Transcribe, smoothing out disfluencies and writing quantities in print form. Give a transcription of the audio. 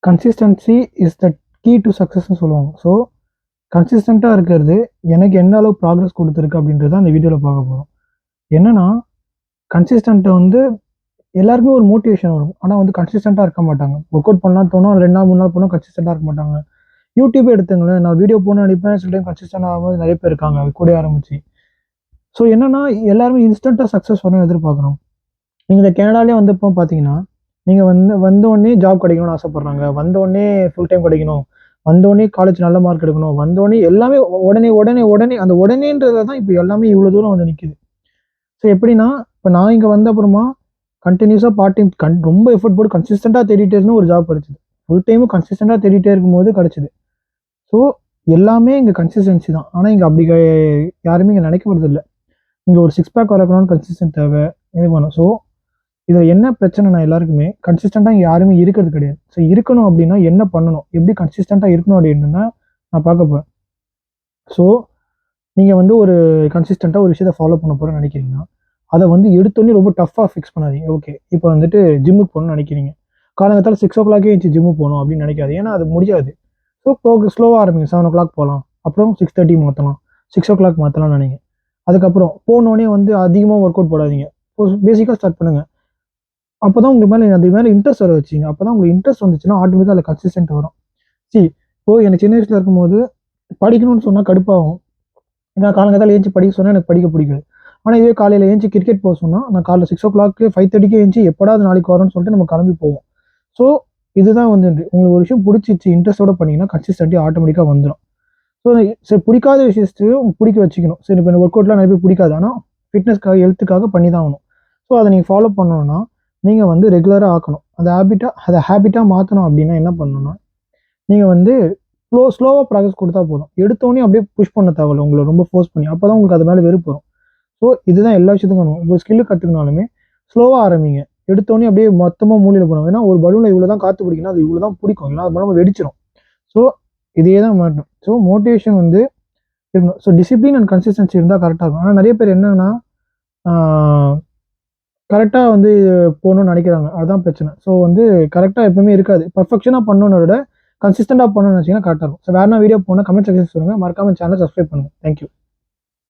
Consistency is the key to சக்ஸஸ்ன்னு சொல்லுவாங்க. So கன்சிஸ்டண்ட்டாக இருக்கிறது எனக்கு எந்த அளவு ப்ராக்ரஸ் கொடுத்துருக்கு அப்படின்றத அந்த வீடியோவில் பார்க்க போகிறோம். என்னன்னா கன்சிஸ்டண்ட்டை வந்து எல்லாருக்குமே ஒரு மோட்டிவேஷன் வரும். ஆனால் வந்து கன்சிஸ்டண்ட்டாக இருக்க மாட்டாங்க. ஒர்க் அவுட் பண்ணலாம் தோணும், 2 நாள் 3 நாள் போனால் கன்சிஸ்டண்ட்டாக இருக்க மாட்டாங்க. யூடியூப் எடுத்துங்களேன், நான் வீடியோ போன நினைப்பேன், சில டைம் கன்சிஸ்டன்ட் ஆகாமல் நிறைய பேர் இருக்காங்க கூட ஆரம்பிச்சு. ஸோ என்னன்னா எல்லாருமே இன்ஸ்டண்ட்டாக சக்ஸஸ் வரணும் எதிர்பார்க்குறோம். நீங்கள் இந்த கனடாலே வந்தப்போ பார்த்தீங்கன்னா, நீங்கள் வந்தோடனே ஜாப் கிடைக்கணும்னு ஆசைப்பட்றாங்க, வந்தோடனே ஃபுல் டைம் கிடைக்கணும், வந்தோடனே காலேஜ் நல்ல மார்க் எடுக்கணும், வந்தோடனே எல்லாமே உடனே உடனே உடனே அந்த உடனேன்றதுல தான் இப்போ எல்லாமே இவ்வளோ தூரம் வந்து நிற்கிது. ஸோ எப்படின்னா, இப்போ நான் இங்கே வந்த அப்புறமா கண்டினியூஸாக பார்ட் டைம் ரொம்ப எஃபர்ட் போட்டு கன்சிஸ்டண்ட்டாக தேடிட்டே இருந்து ஒரு ஜாப் கிடச்சிது. ஃபுல் டைமும் கன்சிஸ்டண்ட்டாக தேடிட்டே இருக்கும்போது கிடச்சிது. ஸோ எல்லாமே இங்கே கன்சிஸ்டன்சி தான். ஆனால் இங்கே அப்படி யாருமே இங்கே நினைக்கிறது இல்லை. இங்கே ஒரு 6 பேக் வளர்க்கணும்னு கன்சிஸ்டன்ட் தேவை, இது பண்ணும். ஸோ இதில் என்ன பிரச்சனைனா எல்லாருக்குமே கன்சிஸ்டண்ட்டாக இங்கே யாருமே இருக்கிறது கிடையாது. ஸோ இருக்கணும் அப்படின்னா என்ன பண்ணணும், எப்படி கன்சிஸ்டண்ட்டாக இருக்கணும் அப்படின்னா நான் பார்க்க போகிறேன். ஸோ நீங்கள் வந்து ஒரு கன்சிஸ்டண்ட்டாக ஒரு விஷயத்தை ஃபாலோ பண்ண போகிறேன்னு நினைக்கிறீங்கன்னா, அதை வந்து எடுத்தோடனே ரொம்ப டஃப்பாக ஃபிக்ஸ் பண்ணாதீங்க. ஓகே, இப்போ வந்துட்டு ஜிம்முக்கு போகணும்னு நினைக்கிறீங்க, காலங்கத்தால் 6 o'clock எழுந்துச்சு ஜிம்முக்கு போகணும் அப்படின்னு நினைக்காது. ஏன்னா அது முடியாது. ஸோ ஸ்லோவாக ஆரம்பிங்க. 7 o'clock போகலாம், அப்புறம் 6:30 மாற்றலாம், 6 o'clock மாற்றலாம்னு நினைங்க. அதுக்கப்புறம் போனோடனே வந்து அதிகமாக ஒர்க் அவுட் போடாதீங்க. பேசிக்காக ஸ்டார்ட் பண்ணுங்கள். அப்போ தான் உங்களுக்கு மேலே அது மேலே இன்ட்ரெஸ்ட் வர வச்சிங்க. அப்போ தான் உங்களுக்கு இன்ட்ரெஸ்ட் வந்துச்சுன்னா ஆட்டோமேட்டிக்காக அதில் கன்சிஸ்டன்ட் வரும். இப்போது எனக்கு சின்ன வயசில் இருக்கும்போது படிக்கணும்னு சொன்னால் கடுப்பாகும். நான் காலங்கத்தால் ஏஞ்சி படிக்க சொன்னால் எனக்கு படிக்க பிடிக்காது. ஆனால் இதே காலையில் ஏஞ்சி கிரிக்கெட் போக சொன்னால் நான் காலைல 6 o'clock 5:30 ஏஞ்சி எப்படா அது நாளைக்கு வரும்னு சொல்லிட்டு நம்ம கிளம்பி போவோம். ஸோ இதுதான் வந்து உங்களுக்கு ஒரு விஷயம் பிடிச்சிச்சு, இன்ட்ரெஸ்ட்டோட பண்ணிங்கன்னா கன்சிஸ்டன்ட்டி ஆட்டோமேட்டிக்காக வந்துடும். ஸோ சரி, பிடிக்காத விஷயத்தையும் பிடிக்க வச்சுக்கணும். சரி, இப்போ ஒர்க் அவுட்லாம் நிறைய பேர் பிடிக்காது, ஆனால் ஃபிட்னஸ்க்காக ஹெல்த்துக்காக பண்ணி தான் ஆகணும். ஸோ அதை நீங்கள் ஃபாலோ பண்ணணும்னா நீங்கள் வந்து ரெகுலராக ஆக்கணும். அதை ஹேபிட்டாக மாற்றணும். அப்படின்னா என்ன பண்ணணும்னா, நீங்கள் வந்து ஸ்லோவாக ப்ராக்ரஸ் கொடுத்தா போதும். எடுத்தோடனே அப்படியே புஷ் பண்ண தேவையில்ல உங்களை ரொம்ப ஃபோர்ஸ் பண்ணி. அப்போ தான் உங்களுக்கு அது மேலே வெறுப்பு வரும். ஸோ இதுதான் எல்லா விஷயத்துக்கும் வேணும். இப்போ ஸ்கில்லு கற்றுக்கினாலுமே ஸ்லோவாக ஆரம்பிங்க. எடுத்தோடனே அப்படியே மொத்தமாக மூலையில் போகணும். ஏன்னா ஒரு பலூனில் இவ்வளோ தான் காற்று பிடிக்கணும், அது இவ்வளோ தான் பிடிக்கும், இல்லை அது நம்ம வெடிச்சிடும். ஸோ இதே தான் மாட்டணும். ஸோ மோட்டிவேஷன் வந்து இருக்கணும். ஸோ டிசிப்ளின் அண்ட் கன்சிஸ்டன்சி இருந்தால் கரெக்டாக இருக்கும். ஆனால் நிறைய பேர் என்னன்னா கரெக்டாக வந்து போகணும்னு நினைக்கிறாங்க, அதுதான் பிரச்சனை. ஸோ வந்து கரெக்டாக எப்பவுமே இருக்காது. பர்ஃபெக்ஷனாக பண்ணணும்னு விட கன்சிஸ்டண்டாக பண்ணணும்னு வச்சிங்கன்னா கரெக்டாக இருக்கும். ஸோ வேறு வீடியோ போனால் கமெண்ட் செக்ஷன் சொல்லுங்கள். மறக்காமல் சேனலை சப்ஸ்கிரைப் பண்ணுங்கள். தேங்க்யூ.